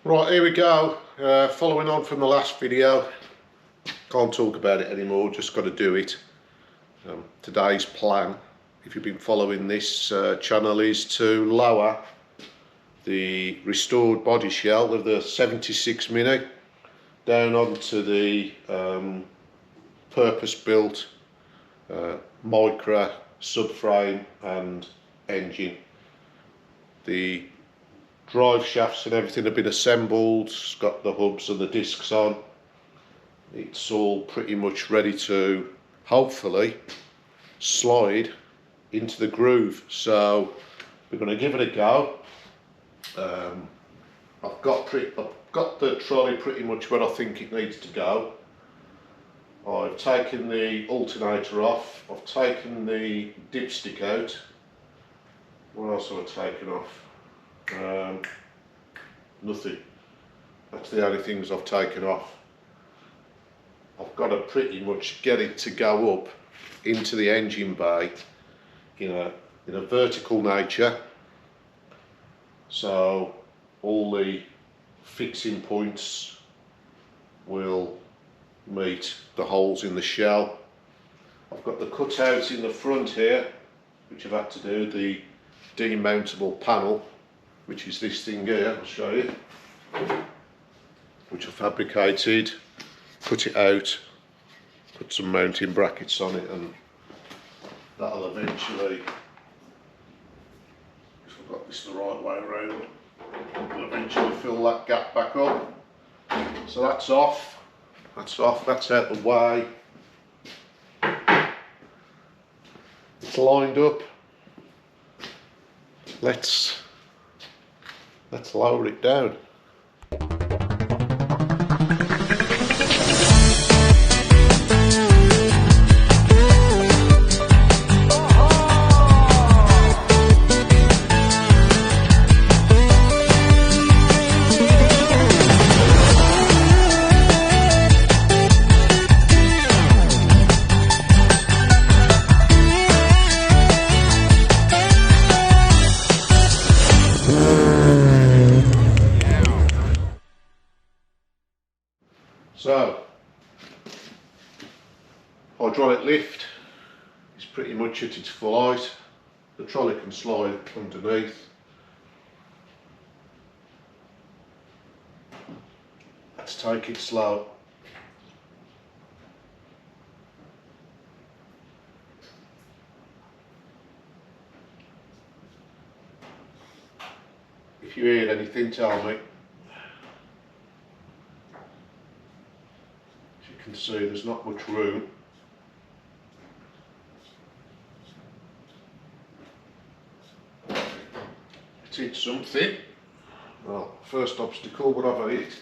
Right, here we go. Following on from the last video. Can't talk about it anymore, just got to do it. Today's plan, if you've been following this channel, is to lower the restored body shell of the 76 Mini down onto the purpose-built micro subframe and engine. The drive shafts and everything have been assembled, it's got the hubs and the discs on. It's all pretty much ready to hopefully slide into the groove, so we're going to give it a go. I've got the trolley pretty much where I think it needs to go. I've taken the alternator off, I've taken the dipstick out. What else have I taken off? Nothing. That's the only things I've taken off. I've got to pretty much get it to go up into the engine bay in a vertical nature, so all the fixing points will meet the holes in the shell. I've got the cutouts in the front here, which I've had to do, the demountable panel, which is this thing here, I'll show you, which I fabricated, cut it out, put some mounting brackets on it, and that'll eventually, if I've got this the right way around, will eventually fill that gap back up. So that's off, that's out the way. It's lined up. Let's lower it down. So, hydraulic lift is pretty much at its full height. The trolley can slide underneath. Let's take it slow. If you hear anything, tell me. You can see there's not much room. It hit something. Well, first obstacle, what have I hit?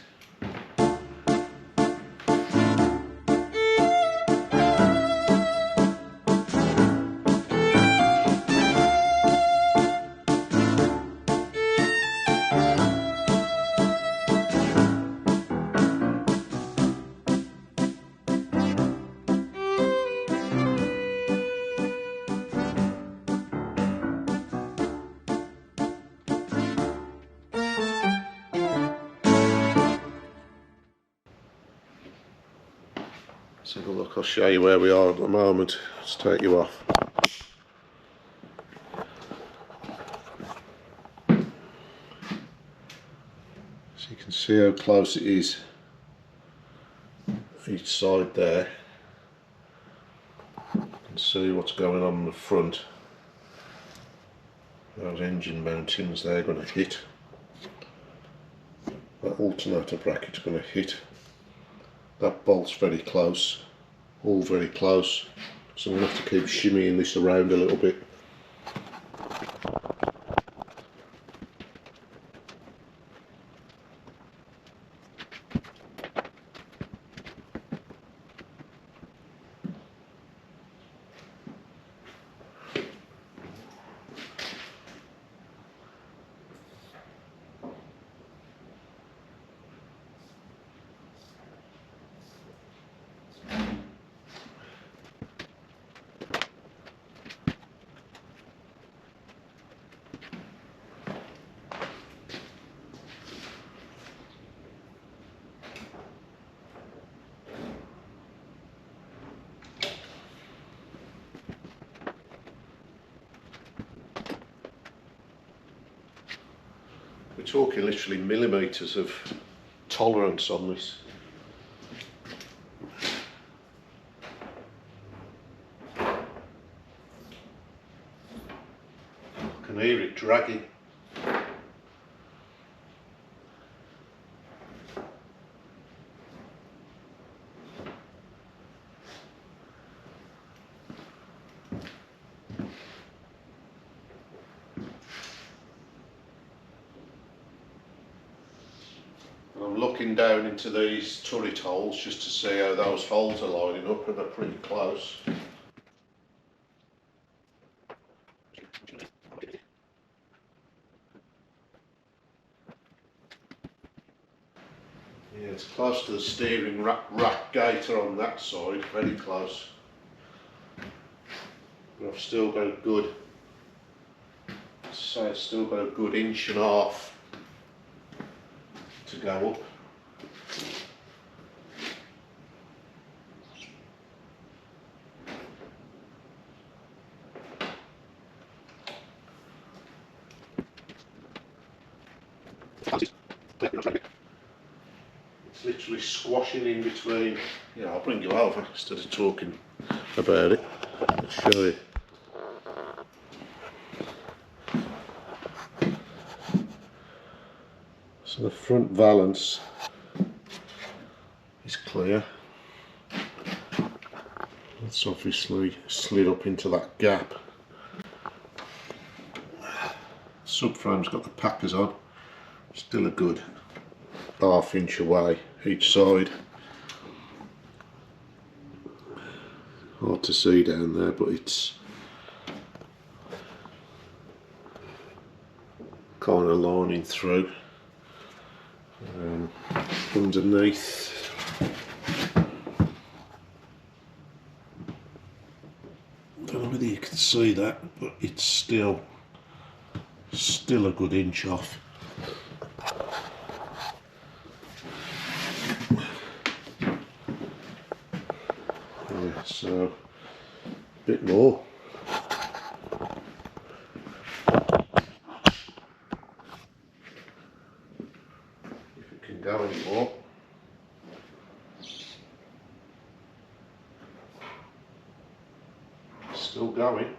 Let's have a look, I'll show you where we are at the moment. Let's take you off. So you can see how close it is each side there. You can see what's going on in the front. Those engine mountings they're going to hit. That alternator bracket's going to hit. That bolt's very close, all very close, so I'm going to have to keep shimmying this around a little bit. talking literally millimetres of tolerance on this. I can hear it dragging. I'm looking down into these turret holes just to see how those holes are lining up, and they're pretty close. Yeah, it's close to the steering rack gaiter on that side, very close. But I've still got a good, I've still got a good 1.5 inches to go up. It's literally squashing in between. Yeah, I'll bring you over instead of talking about it. I'll show you. So the front valance is clear. It's obviously slid up into that gap. Subframe's got the packers on. Still a good 1/2 inch away each side. Hard to see down there, but it's kind of lining through. Underneath, I don't know whether you can see that, but it's still a good inch off. Yeah, so a bit more. If it can go any more. Still going.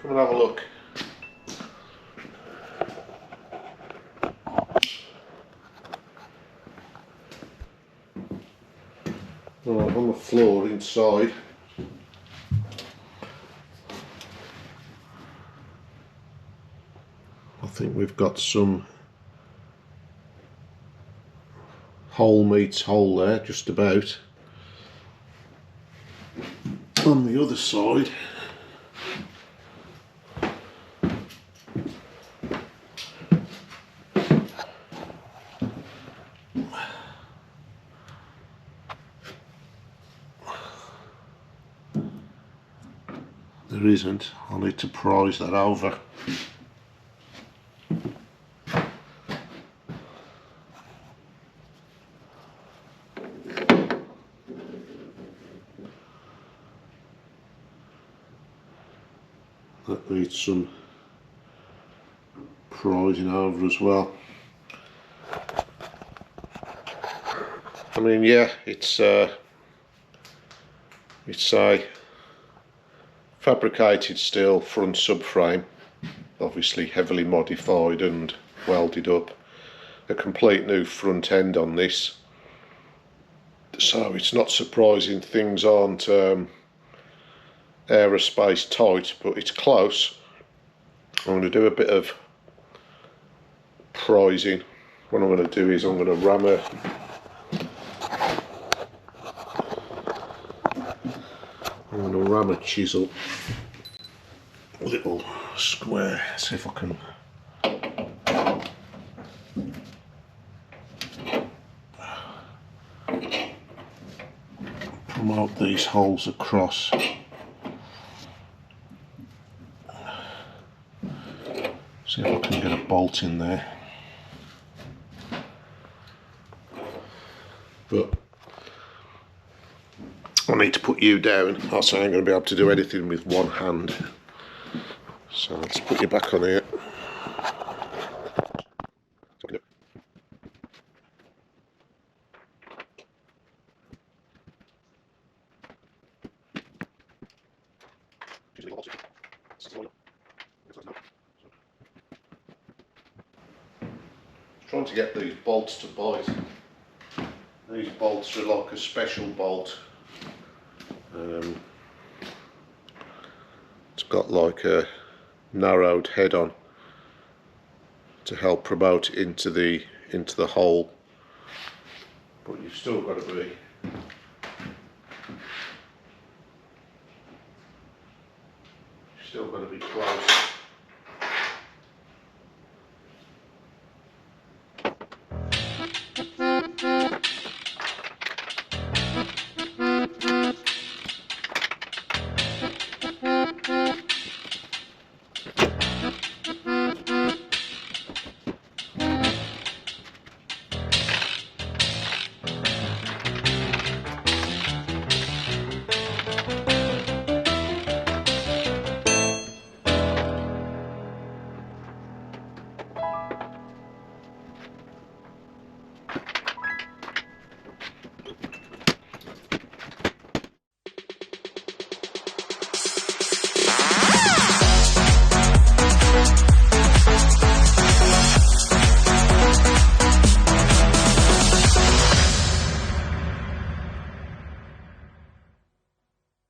Come and have a look. Right, on the floor inside, I think we've got some hole meets hole there, just about. On the other side, there isn't. I'll need to prise that over. That needs some prising over as well. I mean, yeah, it's a fabricated steel front subframe, obviously heavily modified and welded up. A complete new front end on this, so it's not surprising things aren't aerospace tight, but it's close. I'm going to do a bit of prising. What I'm going to do is I'm going to ram a chisel little square. See if I can promote these holes across. See if I can get a bolt in there. But I need to put you down, else I ain't going to be able to do anything with one hand. So let's put you back on here. Trying to get these bolts to bite. These bolts are like a special bolt. It's got like a narrowed head on to help promote into the hole, but you've still got to be close.